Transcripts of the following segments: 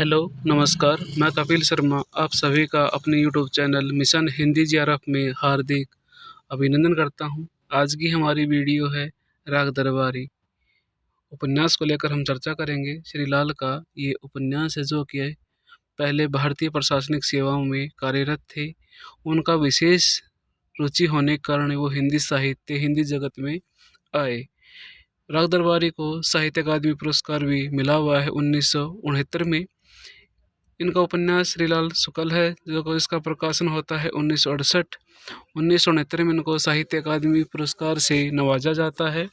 Hello, नमस्कार। मैं कपिल शर्मा आप सभी का अपने YouTube channel mission Hindi GRF में हार्दिक अभिनंदन करता हूं। आज की हमारी वीडियो है राग दरबारी उपन्यास को लेकर हम चर्चा करेंगे। श्री लाल का ये उपन्यास है जो कि पहले भारतीय प्रशासनिक सेवाओं में कार्यरत थे। उनका विशेष रुचि होने के कारण वो हिंदी साहित्य, हिंदी जगत में आए। राग दरबारी को साहित्य अकादमी पुरस्कार भी मिला हुआ है 1969 में। इनका उपन्यास श्रीलाल शुक्ल है जो इसका प्रकाशन होता है 1968। 1969 में इनको साहित्य अकादमी पुरस्कार से नवाजा जाता है।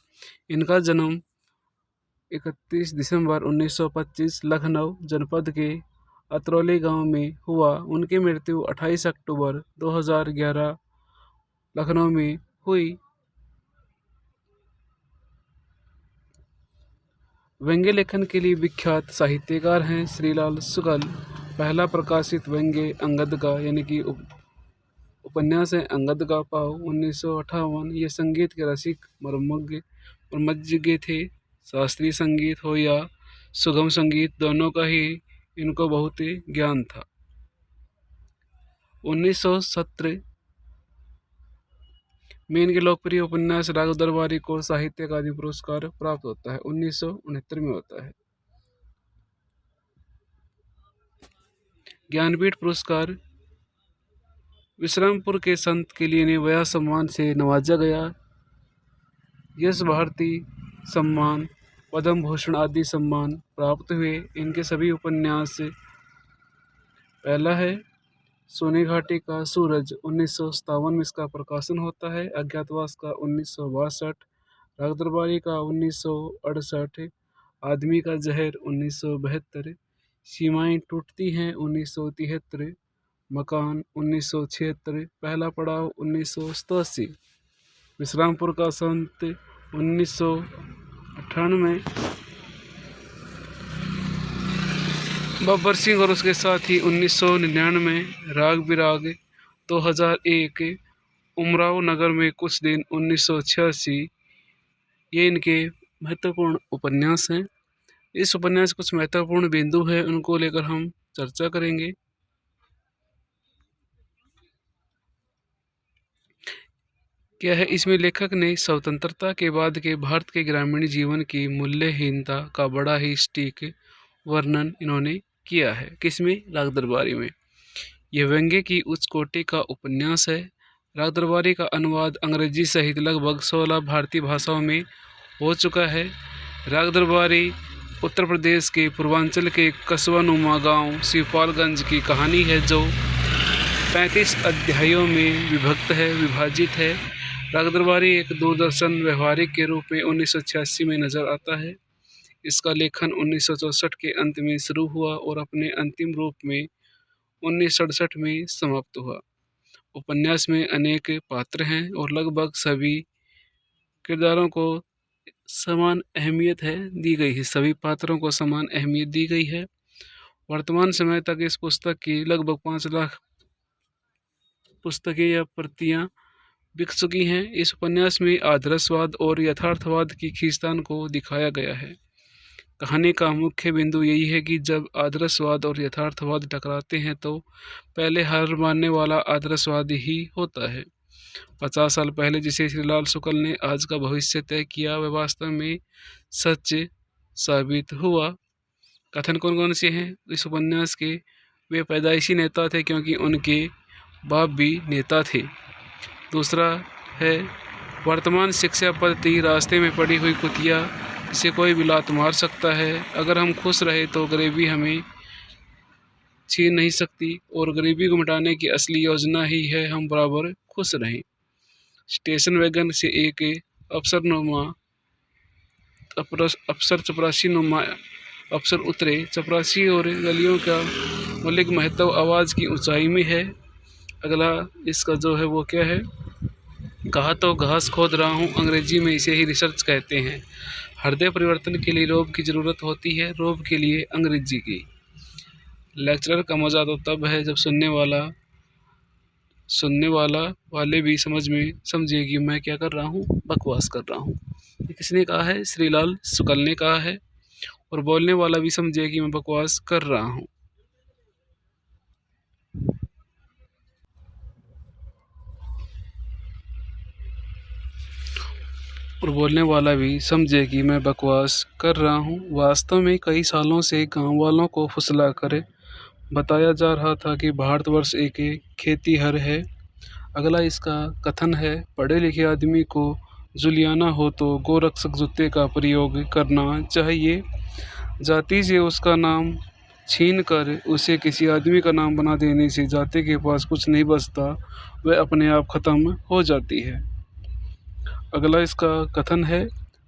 इनका जन्म 31 दिसंबर 1925 लखनऊ जनपद के अतरौली गांव में हुआ। उनकी मृत्यु 28 अक्टूबर 2011 लखनऊ में हुई। व्यंग्य लेखन के लिए विख्यात साहित्यकार हैं श्रीलाल शुक्ल। पहला प्रकाशित व्यंग्य अंगद का यानी कि उपन्यास है अंगद का पाव 1958। ये संगीत के रसिक मर्मज्ञ थे। शास्त्रीय संगीत हो या सुगम संगीत, दोनों का ही इनको बहुत ही ज्ञान था। 1917 में इनके लोकप्रिय उपन्यास राग दरबारी को साहित्य अकादमी पुरस्कार प्राप्त होता है। 1969 में होता है। ज्ञानपीठ पुरस्कार विश्रामपुर के संत के लिए इन्हें व्यास सम्मान से नवाजा गया। यश भारती सम्मान, पद्म भूषण आदि सम्मान प्राप्त हुए। इनके सभी उपन्यास, पहला है सोने घाटी का सूरज 1957 में इसका प्रकाशन होता है। अज्ञातवास का 1962, राग दरबारी का 1968, आदमी का जहर 1972, सीमाएं टूटती हैं 1973, मकान 1976, पहला पड़ाव 1987, विश्रामपुर का संत 1998, बब्बर सिंह और उसके साथ ही 1999, राग बिराग 2001, उमराव नगर में कुछ दिन 1986। ये इनके महत्वपूर्ण उपन्यास हैं। इस उपन्यास कुछ महत्वपूर्ण बिंदु हैं, उनको लेकर हम चर्चा करेंगे। क्या है इसमें लेखक ने स्वतंत्रता के बाद के भारत के ग्रामीण जीवन की मूल्यहीनता का बड़ा ही सटीक वर्णन इन्होंने किया है। किसमें? राग दरबारी में। यह व्यंग्य की उच्च कोटि का उपन्यास है। राग दरबारी का अनुवाद अंग्रेजी सहित लगभग 16 भारतीय भाषाओं में हो चुका है। राग दरबारी उत्तर प्रदेश के पूर्वांचल के कस्बानुमा गांव शिवपालगंज की कहानी है जो 35 अध्यायों में विभाजित है। राग दरबारी एक दूरदर्शन व्यवहारिक के रूप में 1986 में नजर आता है। इसका लेखन 1964 के अंत में शुरू हुआ और अपने अंतिम रूप में 1967 में समाप्त हुआ। उपन्यास में अनेक पात्र हैं और लगभग सभी किरदारों को समान अहमियत दी गई है। सभी पात्रों को समान अहमियत दी गई है। वर्तमान समय तक इस पुस्तक की लगभग 5 लाख पुस्तकें या प्रतियां बिक चुकी हैं। इस उपन्यास में आदर्शवाद और यथार्थवाद की खींचतान को दिखाया गया है। कहानी का मुख्य बिंदु यही है कि जब आदर्शवाद और यथार्थवाद टकराते हैं तो पहले हार मानने वाला आदर्शवादी ही होता है। 50 साल पहले जिसे श्रीलाल शुक्ल ने आज का भविष्य तय किया वह वास्तव में सच साबित हुआ। कथन कौन कौन से हैं इस उपन्यास के? वे पैदाइशी नेता थे क्योंकि उनके बाप भी नेता थे। दूसरा है वर्तमान शिक्षा पद्धति रास्ते में पड़ी हुई कुतिया, इसे कोई भी लात मार सकता है। अगर हम खुश रहे तो गरीबी हमें छीन नहीं सकती और गरीबी को मिटाने की असली योजना ही है हम बराबर खुश रहें। स्टेशन वैगन से एक अफसर उतरे। चपरासी और गलियों का मौलिक महत्व आवाज़ की ऊंचाई में है। अगला इसका जो है वो क्या है? कहा तो घास खोद रहा हूँ, अंग्रेजी में इसे ही रिसर्च कहते हैं। हृदय परिवर्तन के लिए रोब की ज़रूरत होती है, रोब के लिए अंग्रेजी की। लेक्चरर का मज़ा तो तब है जब सुनने वाले भी समझे कि मैं क्या कर रहा हूँ, बकवास कर रहा हूँ। ये किसने कहा है? श्रीलाल शुक्ल ने कहा है। और बोलने वाला भी समझे कि मैं बकवास कर रहा हूँ। और बोलने वाला भी समझे कि मैं बकवास कर रहा हूँ। वास्तव में कई सालों से गांव वालों को फुसला कर बताया जा रहा था कि भारतवर्ष एक खेतीहर है। अगला इसका कथन है, पढ़े लिखे आदमी को जुलियाना हो तो गोरक्षक जूते का प्रयोग करना चाहिए। जाति से उसका नाम छीन कर उसे किसी आदमी का नाम बना देने से जाति के पास कुछ नहीं बचता, वह अपने आप खत्म हो जाती है। अगला इसका कथन है,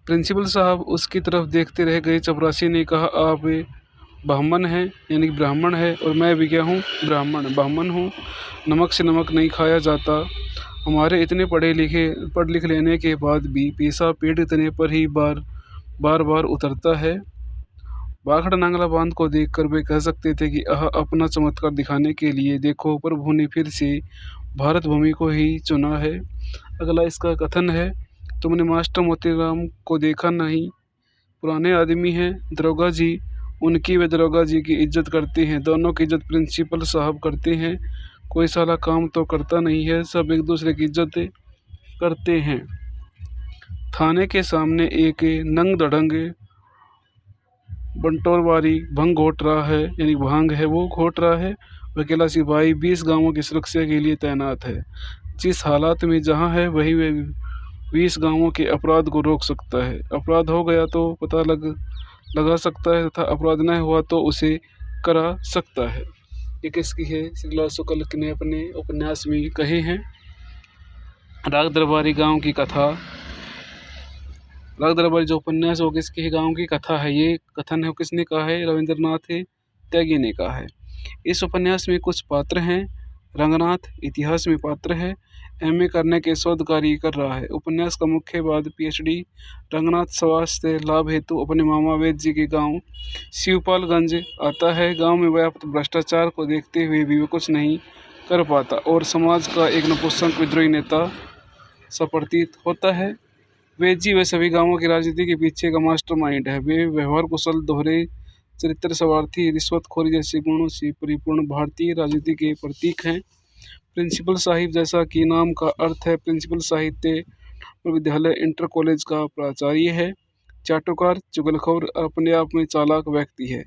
प्रिंसिपल साहब उसकी तरफ देखते रह गए। चपरासी ने कहा, आप ब्राह्मण हैं, यानी कि ब्राह्मण है, और मैं भी क्या हूँ, ब्राह्मण हूँ। नमक से नमक नहीं खाया जाता। हमारे इतने पढ़ लिख लेने के बाद भी पैसा पेट इतने पर ही बार बार उतरता है। बाखड़ नांगला बांध को देखकर वे कह सकते थे कि अपना चमत्कार दिखाने के लिए देखो, प्रभु ने फिर से भारत भूमि को ही चुना है। अगला इसका कथन है, तुमने मास्टर मोतीराम को देखा नहीं, पुराने आदमी हैं। दरोगा जी उनकी व दरोगा जी की इज्जत करते हैं। दोनों की इज्जत प्रिंसिपल साहब करते हैं। कोई साला काम तो करता नहीं है, सब एक दूसरे की इज्जत करते हैं। थाने के सामने एक नंग धड़ंग बंटोरवारी भंग घोट रहा है, यानी भांग है वो घोट रहा है। अकेला सिपाही 20 गांवों की सुरक्षा के लिए तैनात है। जिस हालात में जहां है वही वे 20 गांवों के अपराध को रोक सकता है। अपराध हो गया तो पता लगा सकता है तथा अपराध न हुआ तो उसे करा सकता है। ये किसकी है? श्रीलाल शुक्ल ने अपने उपन्यास में कहे हैं। राग दरबारी गांव की कथा, राग दरबारी जो उपन्यास वो किसकी गांव की कथा है। ये कथन है किसने कहा है? रविंद्रनाथ त्यागी ने कहा है। इस उपन्यास में कुछ पात्र हैं। रंगनाथ इतिहास में पात्र है, एमए करने के शोध कार्य कर रहा है। उपन्यास का मुख्य बाद पीएचडी रंगनाथ स्वास्थ्य लाभ हेतु अपने मामा वैद्य जी के गांव शिवपालगंज आता है। गांव में व्याप्त भ्रष्टाचार को देखते हुए भी वो कुछ नहीं कर पाता और समाज का एक नपुंसक विद्रोही नेता सा प्रतीत होता है। वैद्य जी वे सभी गांवों की राजनीति के पीछे का मास्टरमाइंड है। वे व्यवहार कुशल, दोहरे चरित्र, स्वार्थी, रिश्वतखोरी जैसे गुणों से परिपूर्ण भारतीय राजनीति के प्रतीक हैं। प्रिंसिपल साहिब, जैसा कि नाम का अर्थ है, प्रिंसिपल साहित्य विद्यालय इंटर कॉलेज का प्राचार्य है। चाटुकार, चुगलखोर, अपने आप में चालाक व्यक्ति है।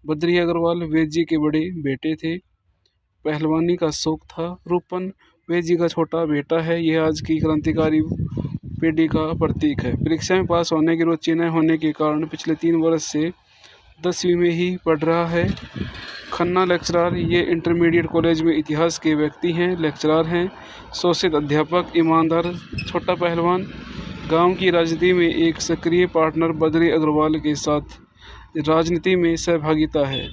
बद्री अग्रवाल वैद्य जी के बड़े बेटे थे। पहलवानी का शौक था। रूपन वैद्य जी का छोटा बेटा है। यह आज की क्रांतिकारी पीढ़ी का प्रतीक है। परीक्षा में पास होने की रुचि न होने के कारण पिछले 3 वर्ष से 10वीं में ही पढ़ रहा है। खन्ना लेक्चरर, ये इंटरमीडिएट कॉलेज में इतिहास के व्यक्ति हैं, लेक्चरर हैं। शोषित अध्यापक, ईमानदार छोटा पहलवान। गांव की राजनीति में एक सक्रिय पार्टनर बद्री अग्रवाल के साथ राजनीति में सहभागिता है।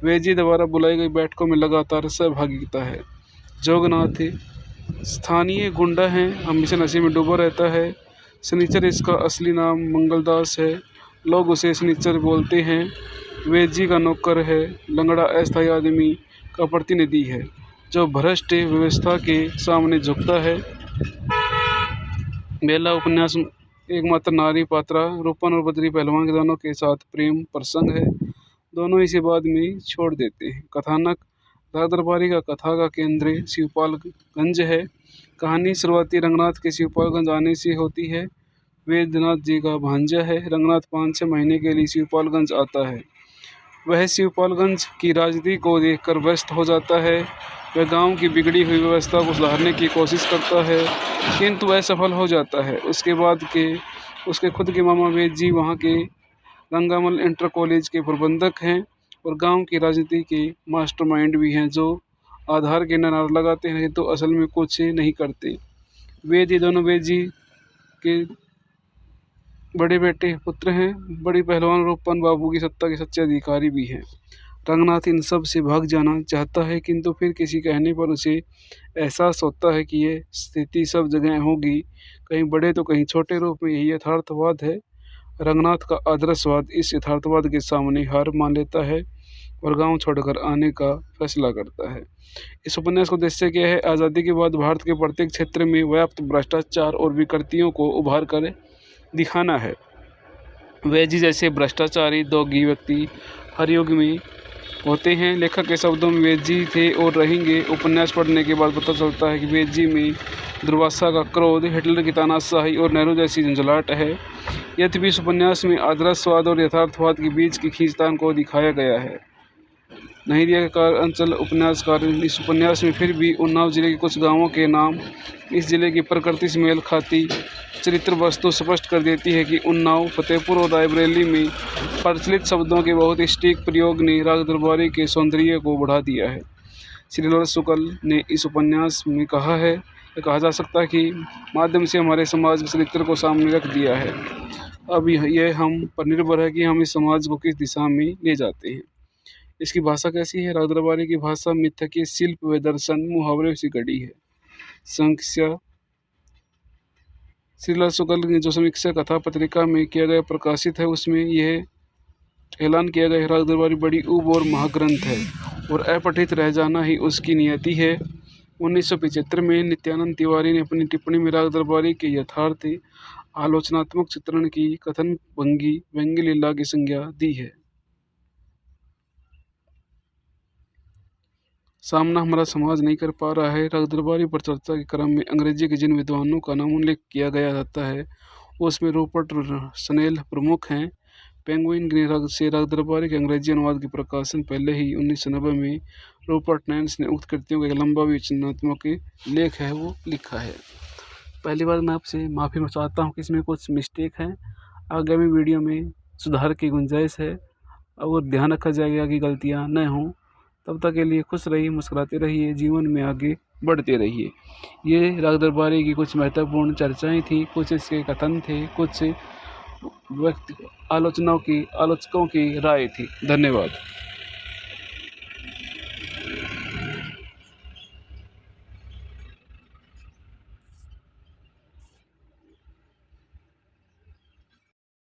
वैद्य जी द्वारा बुलाई गई बैठकों में लगातार सहभागिता है। जोगनाथ स्थानीय गुंडा हैं, हमेशा नशे में डूबा रहता है। शनिचर इसका असली नाम मंगलदास है, लोग उसे शनिचर बोलते हैं। वैद्य जी का नौकर है। लंगड़ा अस्थायी आदमी का प्रतिनिधि है जो भ्रष्ट व्यवस्था के सामने झुकता है। बेला उपन्यास एकमात्र नारी पात्रा रूपन और बद्री पहलवान के दोनों के साथ प्रेम प्रसंग है। दोनों इसे बाद में छोड़ देते हैं। कथानक, राग दरबारी का कथा का केंद्र शिवपालगंज है। कहानी शुरुआती रंगनाथ के शिवपालगंज आने से होती है। वैद्यनाथ जी का भांजा है। रंगनाथ 5-6 महीने के लिए शिवपालगंज आता है। वह शिवपालगंज की राजनीति को देखकर व्यस्त हो जाता है। वह गांव की बिगड़ी हुई व्यवस्था को सुधारने की कोशिश करता है, किंतु वह सफल हो जाता है। उसके बाद के उसके खुद के मामा वैद्य जी वहाँ के रंगामल इंटर कॉलेज के प्रबंधक हैं और गांव की राजनीति के मास्टरमाइंड भी हैं, जो आधार के नारा लगाते हैं तो असल में कुछ नहीं करते। वैद्य दोनों वैद्य जी के बड़े बेटे पुत्र हैं। बड़ी पहलवान रूपन बाबू की सत्ता के सच्चे अधिकारी भी हैं। रंगनाथ इन सब से भाग जाना चाहता है, किंतु फिर किसी कहने पर उसे एहसास होता है कि यह स्थिति सब जगह होगी, कहीं बड़े तो कहीं छोटे रूप में। यही यथार्थवाद है। रंगनाथ का आदर्शवाद इस यथार्थवाद के सामने हार मान लेता है और गांव छोड़कर आने का फैसला करता है। इस उपन्यास का उद्देश्य क्या है? आज़ादी के बाद भारत के प्रत्येक क्षेत्र में व्याप्त भ्रष्टाचार और विकृतियों को उभार कर दिखाना है। वैद्य जैसे भ्रष्टाचारी दोगी व्यक्ति हर युग में होते हैं। लेखक के शब्दों में वेद जी थे और रहेंगे। उपन्यास पढ़ने के बाद पता चलता है कि वेद जी में दुर्वासा का क्रोध, हिटलर की तानाशाही और नेहरू जैसी झंझलाहट है। यद्यपि इस उपन्यास में आदर्शवाद और यथार्थवाद के बीच की खींचतान को दिखाया गया है। नहीं दिया गया अंचल उपन्यासकार इस उपन्यास में फिर भी उन्नाव जिले के कुछ गांवों के नाम इस जिले की प्रकृति से मेल खाती चरित्र वस्तु स्पष्ट कर देती है कि उन्नाव, फतेहपुर और रायबरेली में प्रचलित शब्दों के बहुत सटीक प्रयोग ने राग दरबारी के सौंदर्य को बढ़ा दिया है। श्रीलाल शुक्ल ने इस उपन्यास में कहा जा सकता है कि माध्यम से हमारे समाज के चरित्र को सामने रख दिया है। अब यह हम पर निर्भर है कि हम इस समाज को किस दिशा में ले जाते हैं। इसकी भाषा कैसी है? राग दरबारी की भाषा मिथक, शिल्प व दर्शन मुहावरे से गढ़ी है। संख्या श्रीलाल शुक्ल ने जो समीक्षा कथा पत्रिका में किया गया प्रकाशित है, उसमें यह ऐलान किया गया है राग दरबारी बड़ी ऊब और महाग्रंथ है और अपठित रह जाना ही उसकी नियति है। 1975 में नित्यानंद तिवारी ने अपनी टिप्पणी में राग दरबारी के यथार्थ आलोचनात्मक चित्रण की कथन भंगी व्यंग्य लीला की संज्ञा दी है। सामना हमारा समाज नहीं कर पा रहा है। राग दरबारी पर चर्चा के क्रम में अंग्रेजी के जिन विद्वानों का नाम उल्लेख किया गया जाता है उसमें रूपर्ट स्नेल प्रमुख हैं। पेंगुइन से राग दरबारी के अंग्रेजी अनुवाद की प्रकाशन पहले ही 1990 में रूपर्ट नैन्स ने उक्त कृतियों का एक लंबा विवेचनात्मक लेख है वो लिखा है। पहली बार मैं आपसे माफ़ी चाहता हूँ कि इसमें कुछ मिस्टेक है। आगामी वीडियो में सुधार की गुंजाइश है और ध्यान रखा जाएगा कि गलतियाँ न हों। तब तक के लिए खुश रहिए, मुस्कुराते रहिए, जीवन में आगे बढ़ते रहिए। ये राग दरबारी की कुछ महत्वपूर्ण चर्चाएं थी, कुछ इसके कथन थे, कुछ आलोचकों की राय थी। धन्यवाद।